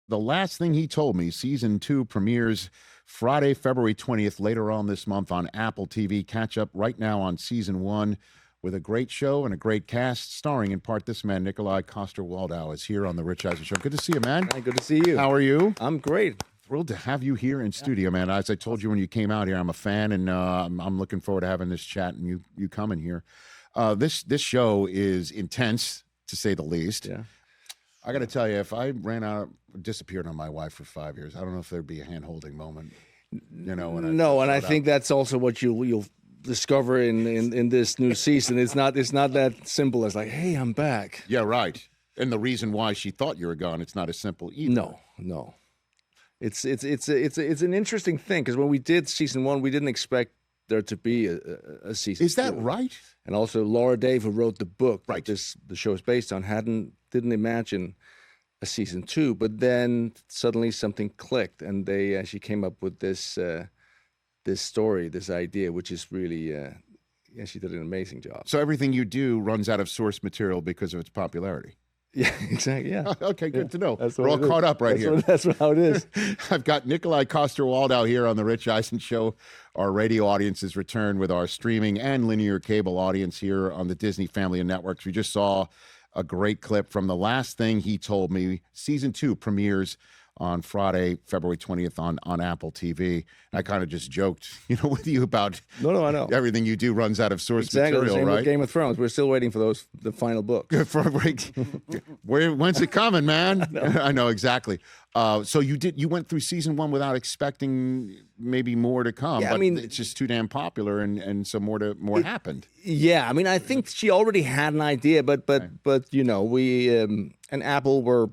The Last Thing He Told Me, Season 2 premieres Friday, February 20th, later on this month on Apple TV. Catch up right now on Season 1 with a great show and a great cast, starring in part this man, Nikolaj Coster-Waldau, is here on the Rich Eisen Show. Good to see you, man. Hi, good to see you. How are you? I'm great. Thrilled to have you here in studio, man. As I told you when you came out here, I'm a fan, and I'm looking forward to having this chat and you coming here. This show is intense, to say the least. Yeah. I got to tell you, if I disappeared on my wife for 5 years, I don't know if there'd be a hand-holding moment. And I think that's also what you'll discover in this new season. It's not that simple as like, hey, I'm back. Yeah, right. And the reason why she thought you were gone, it's not as simple either. No. It's an interesting thing because when we did season 1, we didn't expect there to be a season. Is that 2. right? And also, Laura Dave, who wrote the book right. that the show is based on, didn't imagine a season 2. But then suddenly something clicked, and she came up with this story, this idea, which is really she did an amazing job. So everything you do runs out of source material because of its popularity. Yeah, exactly. Yeah. Okay, good to know. We're all caught up here. That's how it is. I've got Nikolaj Coster-Waldau here on the Rich Eisen Show. Our radio audience has returned with our streaming and linear cable audience here on the Disney Family of Networks. We just saw a great clip from The Last Thing He Told Me. Season 2 premieres on Friday, February 20th on Apple TV. I kind of just joked, with you about No, I know. Everything you do runs out of source material, the same right? With Game of Thrones. We're still waiting for the final book. When's it coming, man? I know exactly. So you went through season 1 without expecting maybe more to come. Yeah, but it's just too damn popular, and so more happened. Yeah, I think she already had an idea, but we and Apple were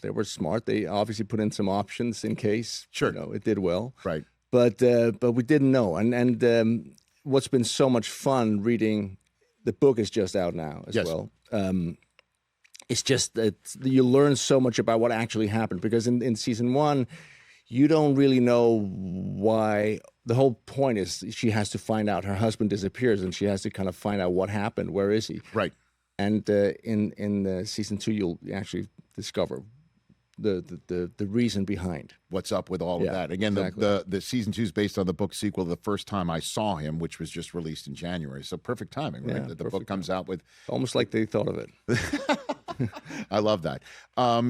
they were smart. They obviously put in some options in case it did well. Right. But we didn't know. And what's been so much fun reading the book is just out now as well. It's just that you learn so much about what actually happened because in season 1, you don't really know why. The whole point is she has to find out. Her husband disappears, and she has to kind of find out what happened. Where is he? Right. And in season 2, you'll actually discover the reason behind what's up with all of that. Again, exactly. the season 2 is based on the book sequel, The First Time I Saw Him, which was just released in January. So perfect timing, right? That the book comes out with almost like they thought of it. I love that.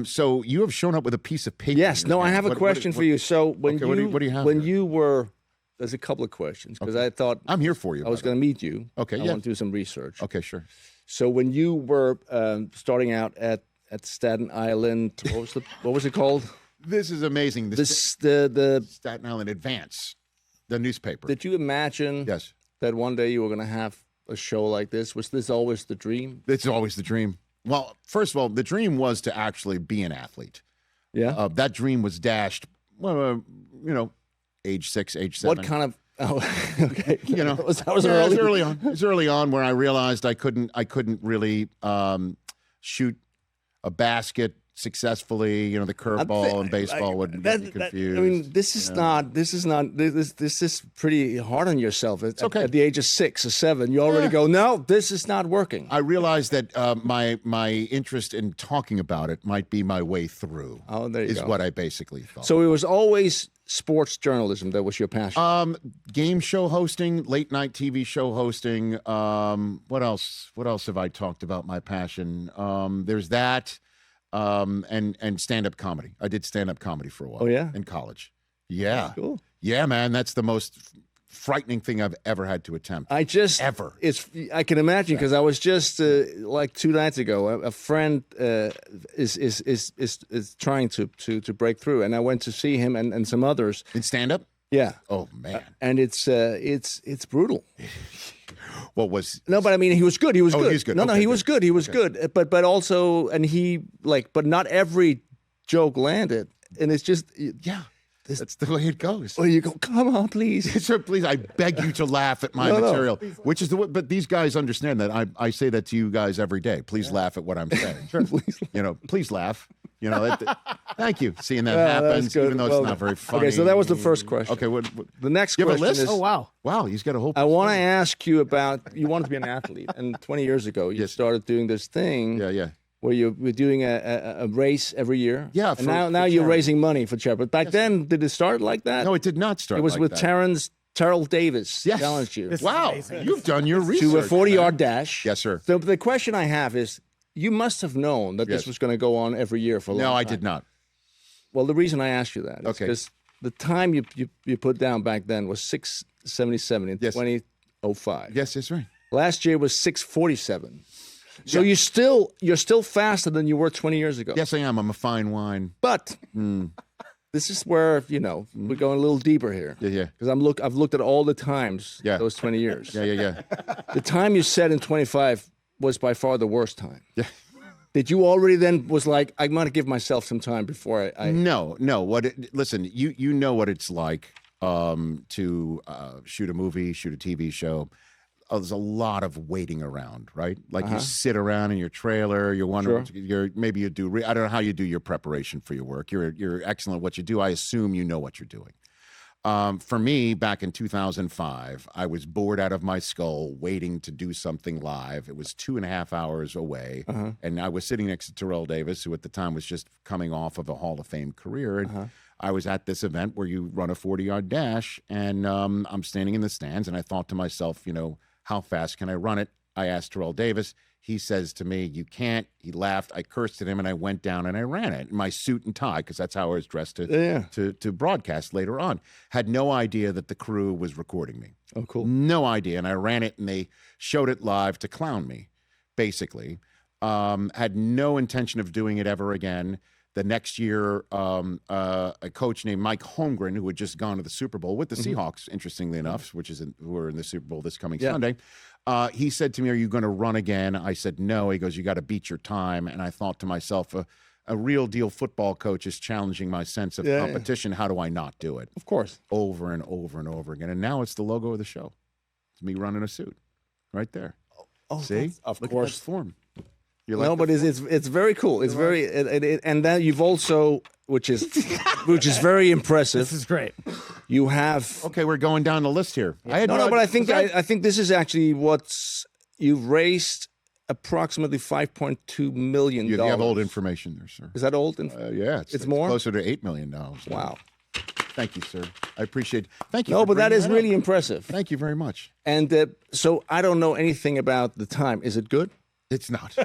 So you have shown up with a piece of paper. Yes. No, I have a question for you. So what do you have? When you were, there's a couple of questions because I thought I'm here for you. I was going to meet you. Okay. I want to do some research. Okay, sure. So when you were starting out at Staten Island, what was it called? This is amazing. The Staten Island Advance, the newspaper. Did you imagine that one day you were going to have a show like this? Was this always the dream? It's always the dream. Well, first of all, the dream was to actually be an athlete. Yeah. That dream was dashed, age 6, age 7. What kind of? Oh, okay. That was early. Early on. It was early on where I realized I couldn't really shoot a basket successfully. The curveball and baseball would get me confused. This is pretty hard on yourself. It's okay. At the age of 6 or 7, you already go, no, this is not working. I realized that my interest in talking about it might be my way through. Oh, there you go. Is what I basically thought. So it was always sports journalism that was your passion. Game show hosting, late night TV show hosting. What else have I talked about my passion? There's that. And stand-up comedy. I did stand-up comedy for a while. Oh, yeah? In college. Yeah. That's cool. Yeah, man. That's the most frightening thing I've ever had to attempt. I can imagine because I was just like 2 nights ago. A friend is trying to break through, and I went to see him and some others in stand-up. Yeah. Oh man. And it's brutal. What was? No, but I mean, he was good. He was good. He's good. No, okay, he was good. He was good. But also, and but not every joke landed, and it's just That's the way it goes. Well, you go, come on, please. So please, I beg you to laugh at my material, which is but these guys understand that. I say that to you guys every day. Please laugh at what I'm saying. Sure. Please laugh. Thank you. Seeing that happens, even though it's not very funny. Okay, so that was the first question. Okay, what the next you have question a list? is... Oh, wow, he's got a whole... I want to ask you about... You wanted to be an athlete, and 20 years ago, you started doing this thing. Yeah. where we're doing a race every year. Yeah, and now you're raising money for charity. But back then, did it start like that? No, it did not start. It was like with that. Terrell Davis. Yes. Challenged you. Wow, you've done your research. To a 40-yard dash. Yes, sir. So the question I have is, you must have known that this was going to go on every year for a long time. No, I did not. Well, the reason I asked you that is because the time you put down back then was 6:77 in 2005. Yes, that's right. Last year was 6:47. So you're still faster than you were 20 years ago. Yes, I am. I'm a fine wine. But this is where we're going a little deeper here. Yeah. Because I've looked at all the times those 20 years. Yeah. The time you said in 25 was by far the worst time. Yeah. Did you already then was like, I'm going to give myself some time before I... No. Listen, you know what it's like to shoot a movie, shoot a TV show. There's a lot of waiting around, right? Like you sit around in your trailer, you're wondering, maybe you do, I don't know how you do your preparation for your work. You're excellent at what you do. I assume you know what you're doing. For me, back in 2005, I was bored out of my skull waiting to do something live. It was 2.5 hours away. And I was sitting next to Terrell Davis, who at the time was just coming off of a Hall of Fame career. And I was at this event where you run a 40-yard dash, and I'm standing in the stands, and I thought to myself, how fast can I run it? I asked Terrell Davis. He says to me, you can't. He laughed. I cursed at him, and I went down and I ran it in my suit and tie, because that's how I was dressed to broadcast later on. Had no idea that the crew was recording me. Oh, cool. No idea. And I ran it, and they showed it live to clown me, basically. Had no intention of doing it ever again. The next year, a coach named Mike Holmgren, who had just gone to the Super Bowl with the Seahawks, interestingly enough, who are in the Super Bowl this coming Sunday, he said to me, are you going to run again? I said, no. He goes, you got to beat your time. And I thought to myself, a real deal football coach is challenging my sense of competition. How do I not do it? Of course. Over and over and over again. And now it's the logo of the show. It's me running a suit right there. Oh, see? Of Look course. At that form. No, but it's very cool. It's very and then you've also, which is very impressive. This is great. You have we're going down the list here. but I think this is actually you've raised approximately $5.2 million. You have old information there, sir. Is that old? Yeah, it's more, closer to $8 million. Wow. Thank you, sir. I appreciate it. Thank you. No, but that is really impressive. Thank you very much. And so I don't know anything about the time. Is it good? It's not.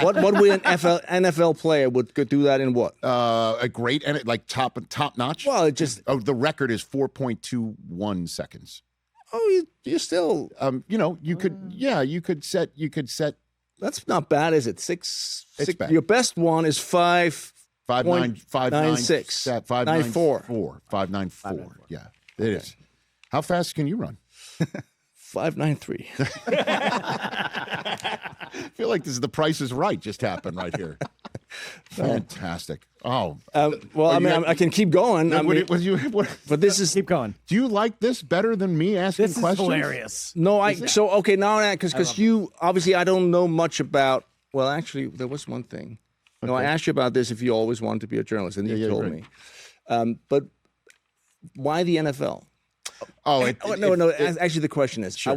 What would an NFL player would do that in what? A great and like top notch. Well, it just the record is 4.21 seconds. Oh, you still you could set. That's not bad, is it? Six. Bad. Your best one is 5.96. 5.94. 5.94. Yeah, it is. How fast can you run? 5.93. I feel like this is The Price is Right just happened right here. Fantastic. Oh. Well, I can keep going. But this is... Keep going. Do you like this better than me asking questions? This is hilarious. No, now because you... Obviously, I don't know much about... Well, actually, there was one thing. Okay. No, I asked you about this if you always wanted to be a journalist, and you told me. But why the NFL? No. Actually, the question is, sure.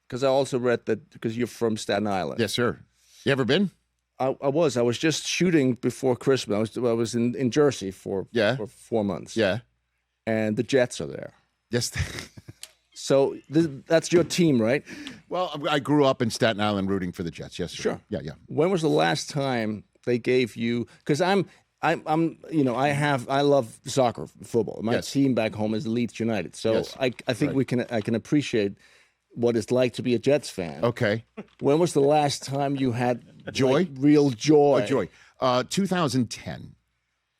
Because I also read that because you're from Staten Island. Yes, sir. You ever been? I was just shooting before Christmas. I was in Jersey for 4 months. Yeah. And the Jets are there. Yes. So that's your team, right? Well, I grew up in Staten Island rooting for the Jets. Yes, sir. Sure. Yeah. When was the last time they gave you? Because I love soccer, football. My team back home is Leeds United. So I think I can appreciate what it's like to be a Jets fan. Okay. When was the last time you had joy? Real joy? Oh, joy. 2010.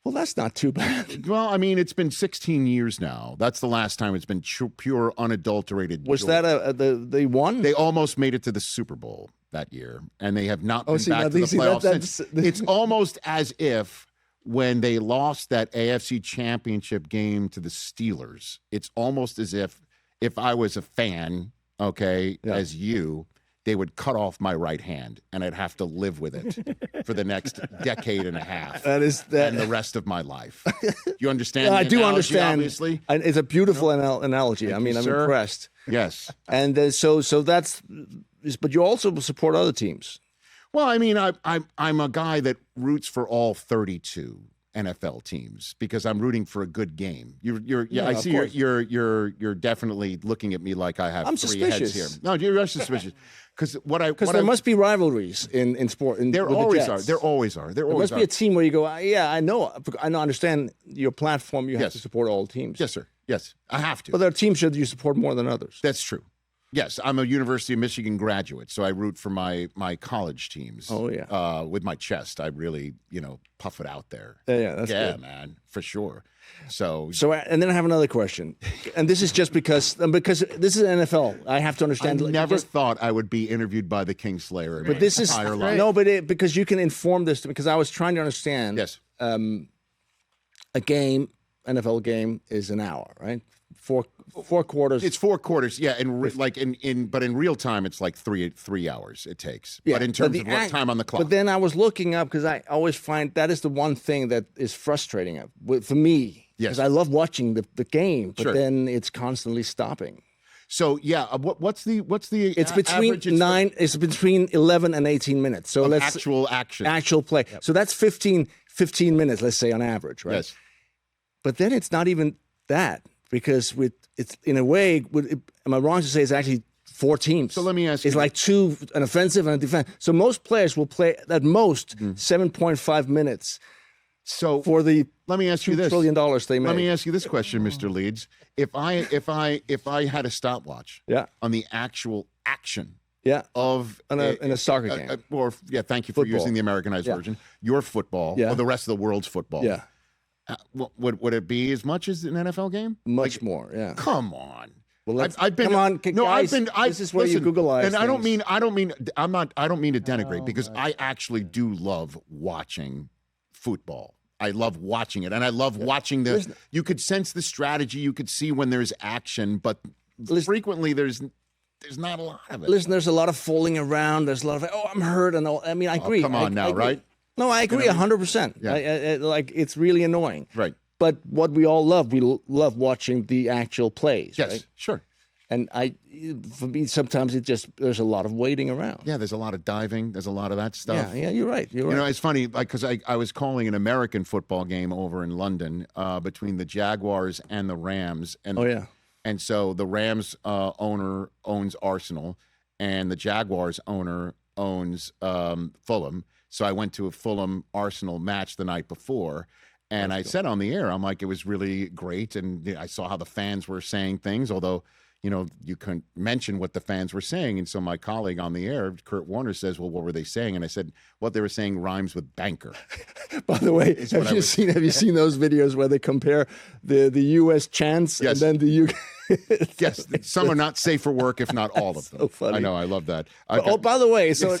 Well, that's not too bad. Well, I mean, it's been 16 years now. That's the last time it's been pure, unadulterated Was joy. that they won? They almost made it to the Super Bowl that year, and they have not been back to the playoffs since. It's almost as if when they lost that AFC Championship game to the Steelers, it's almost as if I was a fan, as you, they would cut off my right hand, and I'd have to live with it for the next decade and a half. And the rest of my life. Do you understand? Yeah, I do understand. Obviously, it's a beautiful analogy. I'm impressed. Yes. And so that's. But you also support other teams. Well, I mean, I'm a guy that roots for all 32 NFL teams because I'm rooting for a good game. I see you're definitely looking at me like I have three heads here. No, you're suspicious. Because there must be rivalries in sport. There always are. There always are. There must be a team where you go, I know. I understand your platform. You have to support all teams. Yes, sir. Yes, I have to. But there are teams that you support more than others. That's true. Yes, I'm a University of Michigan graduate, so I root for my college teams. Oh, yeah. With my chest, I really, puff it out there. Yeah, that's good. Man, for sure. So, and then I have another question, and this is just because this is NFL. I have to understand. I never thought I would be interviewed by the Kingslayer. But this is because you can inform this because I was trying to understand. Yes. A game, NFL game, is an hour, right? Four quarters. It's 4 quarters, yeah. But in real time, it's like 3 hours it takes. Yeah, but in terms of what time on the clock. But then I was looking up because I always find that is the one thing that is frustrating for me. Yes, because I love watching the game, but then it's constantly stopping. So yeah, what's the? It's between average? It's between 11 and 18 minutes. So actual play. Yep. So that's 15 minutes, let's say on average, right? Yes. But then it's not even that. Because it's in a way, am I wrong to say it's actually 4 teams? So let me ask you. It's like 2, an offensive and a defense. So most players will play at most 7.5 minutes. So let me ask you this: $2 trillion they make. Let me ask you this question, Mr. Leeds. If I had a stopwatch on the actual action of in a soccer game, thank you for using the Americanized version, your football or the rest of the world's football. Yeah. Would it be as much as an NFL game? Much more, yeah. Come on. Well, I've been on. No, guys, this is where you Googleize. And I don't mean to denigrate because I actually do love watching football. I love watching it, and I love watching you could sense the strategy. You could see when there's action, but frequently there's not a lot of it. Listen, there's a lot of falling around. There's a lot of I'm hurt, and all. I mean, I agree. Come on now, right? No, I agree 100%. Yeah. It's really annoying. Right. But what we all love, we love watching the actual plays. Yes, right? sure. And for me, sometimes there's a lot of waiting around. Yeah, there's a lot of diving. There's a lot of that stuff. Yeah, you're right. It's funny because I was calling an American football game over in London between the Jaguars and the Rams. And, And so the Rams owner owns Arsenal, and the Jaguars owner owns Fulham. So I went to a Fulham-Arsenal match the night before, and I said on the air, I'm like, it was really great, and I saw how the fans were saying things, although, you couldn't mention what the fans were saying. And so my colleague on the air, Kurt Warner, says, well, what were they saying? And I said, what they were saying rhymes with banker. By the way, have you seen those videos where they compare the U.S. chants and then the UK? Yes, some are not safe for work, if not all of them. So funny. I know, I love that. By the way, so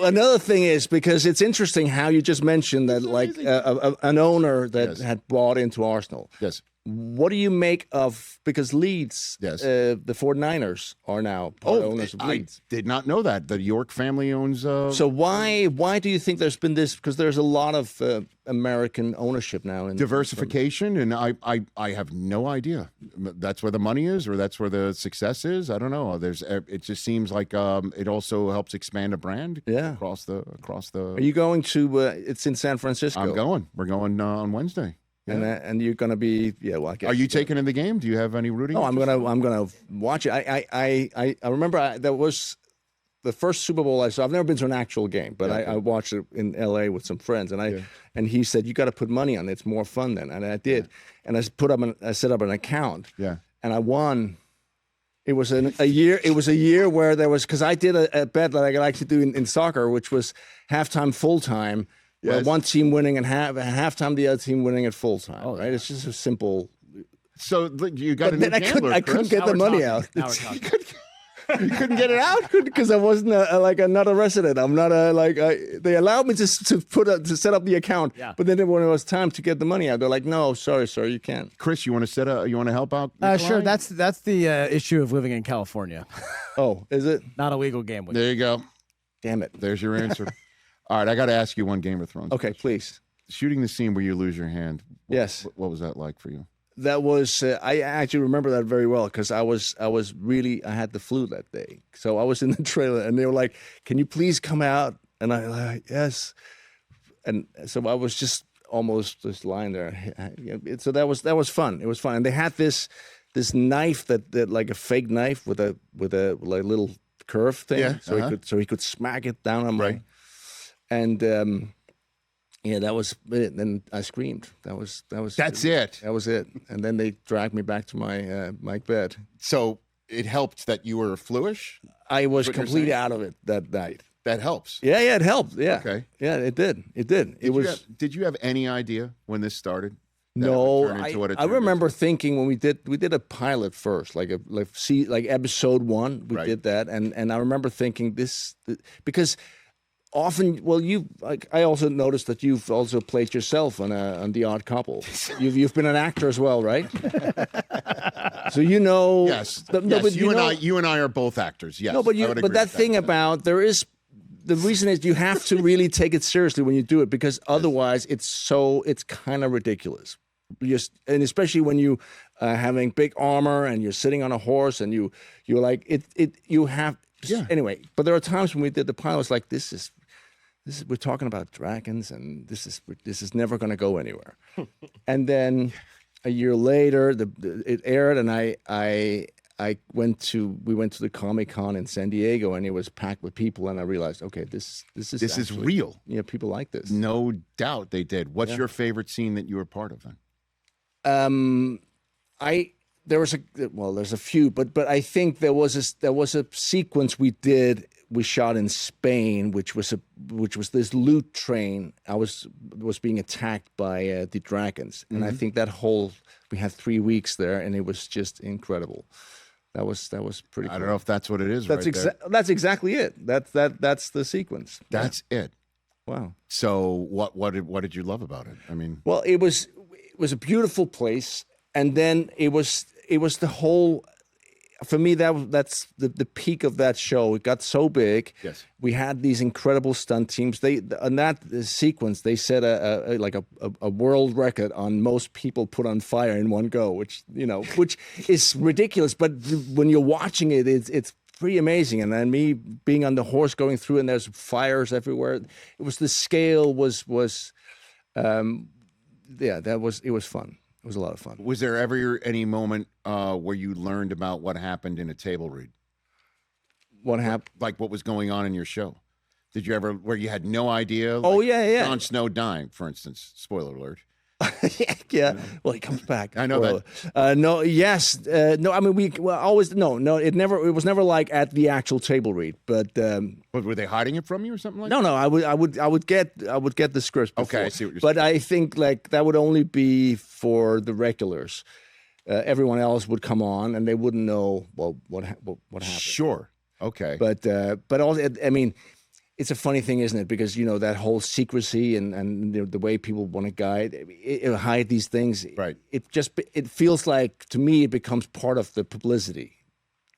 another thing is, because it's interesting how you just mentioned that, like an owner that had bought into Arsenal. Yes. What do you make of, because Leeds, the 49ers are now owners of Leeds. I did not know that. The York family owns... So why do you think there's been this? Because there's a lot of American ownership now. Diversification, and I have no idea. That's where the money is, or that's where the success is. I don't know. It just seems like it also helps expand a brand across the... Are you going to... it's in San Francisco. I'm going. We're going on Wednesday. Yeah. And you're going to be I guess. Are you taking in the game? Do you have any rooting? No, I'm gonna watch it. I remember that was the first Super Bowl I saw. I've never been to an actual game, but I watched it in L.A. with some friends, and and he said, you got to put money on it. It's more fun then, and I did, and I set up an account, and I won. It was a year. It was a year where there was, because I did a bet that I like to do in soccer, which was halftime, full time. Yes. One team winning and halftime, the other team winning at full time. Oh, right? It's just a simple. So you got a new gambler. I couldn't get the money out. You couldn't get it out because I wasn't not a resident. I'm not they allowed me to set up the account, but then when it was time to get the money out, they're like, "No, sorry, sir, you can't." Chris, you want to help out? Sure. That's the issue of living in California. Oh, is it not a legal gambling? There you go. Damn it. There's your answer. All right, I got to ask you one Game of Thrones. Okay, please. Shooting the scene where you lose your hand. Yes. What was that like for you? That was I actually remember that very well because I had the flu that day. So I was in the trailer and they were like, "Can you please come out And I yes. And so I was just almost just lying there. So that was fun. It was fun. And they had this knife that like a fake knife with a like little curve thing. Yeah, So he could smack it down on my. And that was it. Then I screamed. That's it. That was it. And then they dragged me back to my bed. So it helped that you were fluish? I was completely out of it that night. That helps. Yeah, it helped. Yeah. Okay. Yeah, it did. It did. Did you have any idea when this started? No, I remember thinking when we did a pilot first, like episode 1, we did that, and I remember thinking this because often, well, I also noticed that you've also played yourself on The Odd Couple. You've been an actor as well, right? So yes, but you and I are both actors. Yes, no, but that thing about the reason is you have to really take it seriously when you do it, because otherwise it's kind of ridiculous. And especially when you having big armor and you're sitting on a horse and you're like you have anyway. But there are times when we did the pilot, it's like this is we're talking about dragons and this is never going to go anywhere. And then a year later, it aired, and we went to the Comic-Con in San Diego, and it was packed with people, and I realized, okay, this is real. Yeah, people like this. No doubt they did. What's your favorite scene that you were part of then? There's a few, but I think there was a sequence we shot in Spain, which was this loot train. I was being attacked by the dragons, and I think we had 3 weeks there, and it was just incredible. That was pretty cool. I don't know if that's what it is. That's exactly it. That's the sequence. That's it. Wow. So what did you love about it? I mean, well, it was a beautiful place, and then it was the whole. For me, that's the peak of that show. It got so big. Yes. We had these incredible stunt teams. On that sequence, they set a world record on most people put on fire in one go, which is ridiculous. But when you're watching it, it's pretty amazing. And then me being on the horse going through, and there's fires everywhere. It was the scale was it was fun. It was a lot of fun. Was there ever any moment where you learned about what happened in a table read? What happened? Like what was going on in your show? Did you ever, where you had no idea? Oh, yeah. Jon Snow dying, for instance. Spoiler alert. Yeah. Well, he comes back. I know that. No. Yes. No. I mean, always. No. It was never like at the actual table read. But were they hiding it from you or something like that? No. I would get the scripts before. Okay. I see what you're saying. But I think like that would only be for the regulars. Everyone else would come on, and they wouldn't know what happened. Sure. Okay. But also, I mean. It's a funny thing, isn't it? Because, that whole secrecy and the way people want to hide these things. Right. It feels like, to me, it becomes part of the publicity.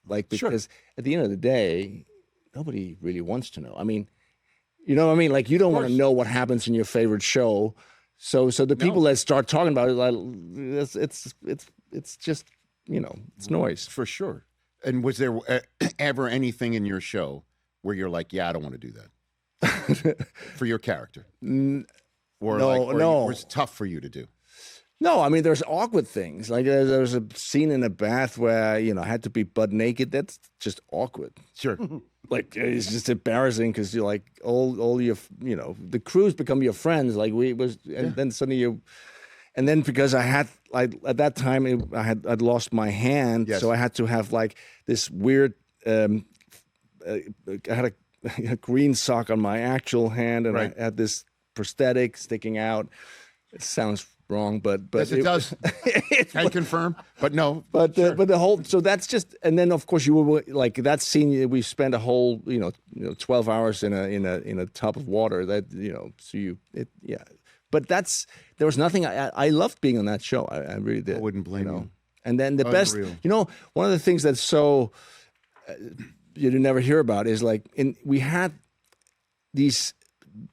Like, because at the end of the day, nobody really wants to know. I mean, you know what I mean? Like, you don't want to know what happens in your favorite show. So the people that start talking about it, like, it's just, it's noise. For sure. And was there ever anything in your show where you're like, yeah, I don't want to do that for your character? No. It was tough for you to do? No, I mean, there's awkward things. Like there's a scene in a bath where, I had to be butt naked. That's just awkward. Sure. Like, it's just embarrassing because you're like, all your, the crews become your friends. Like then suddenly and then because I had, like, at that time, I'd lost my hand. Yes. So I had to have like this weird, I had a green sock on my actual hand, and I had this prosthetic sticking out. It sounds wrong, but yes, it does. Can confirm, but no. But the whole, so that's just, and then of course you were like that scene. We spent a whole 12 hours in a tub of water. That But there was nothing. I loved being on that show. I really did. I wouldn't blame you. And then the best, one of the things that's so. You never hear about is like we had these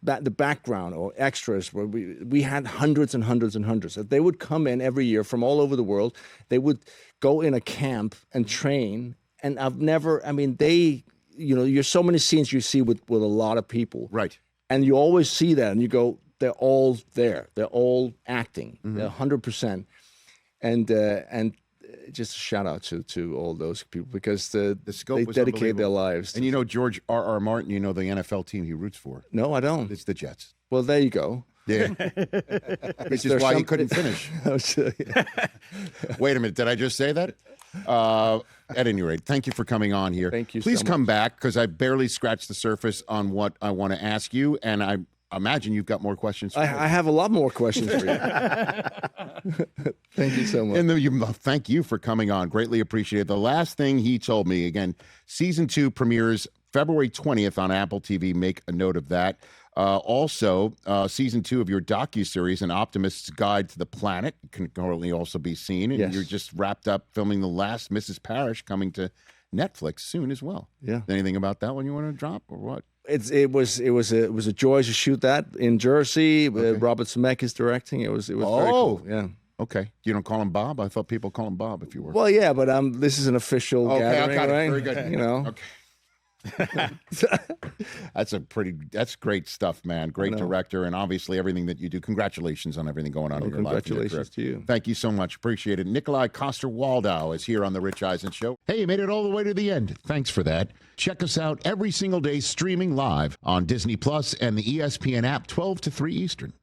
the background or extras where we had hundreds and hundreds and hundreds. They would come in every year from all over the world. They would go in a camp and train. And you're so many scenes you see with a lot of people. Right. And you always see that and you go, they're all there. They're all acting. They're 100%. And just a shout out to all those people because the scope they was dedicate their lives. And George R.R. Martin, the NFL team he roots for. No, I don't. It's the Jets. Well, there you go. Yeah. Which is why he couldn't finish. Wait a minute. Did I just say that? At any rate, thank you for coming on here. Thank you. Please so come much. back because I barely scratched the surface on what I want to ask you. And I imagine you've got more questions for me. I have a lot more questions for you. Thank you so much. And thank you for coming on. Greatly appreciated. The last thing he told me, again, season 2 premieres February 20th on Apple TV. Make a note of that. Also, season 2 of your docuseries, An Optimist's Guide to the Planet, can currently also be seen. And you're just wrapped up filming The Last Mrs. Parrish, coming to Netflix soon as well. Yeah. Anything about that one you want to drop or what? It was a joy to shoot that in Jersey. Okay. Robert Zemeckis directing. It was very cool. Yeah. Okay. You don't call him Bob? I thought people call him Bob if you were. Well, yeah, but this is an official gathering, got right? It. Very good. Okay. That's great stuff, man. Great director, and obviously everything that you do. Congratulations on everything going on in your life. Congratulations to you. Thank you so much. Appreciate it. Nikolaj Coster-Waldau is here on the Rich Eisen Show. Hey, you made it all the way to the end. Thanks for that. Check us out every single day streaming live on Disney Plus and the ESPN app 12 to 3 Eastern.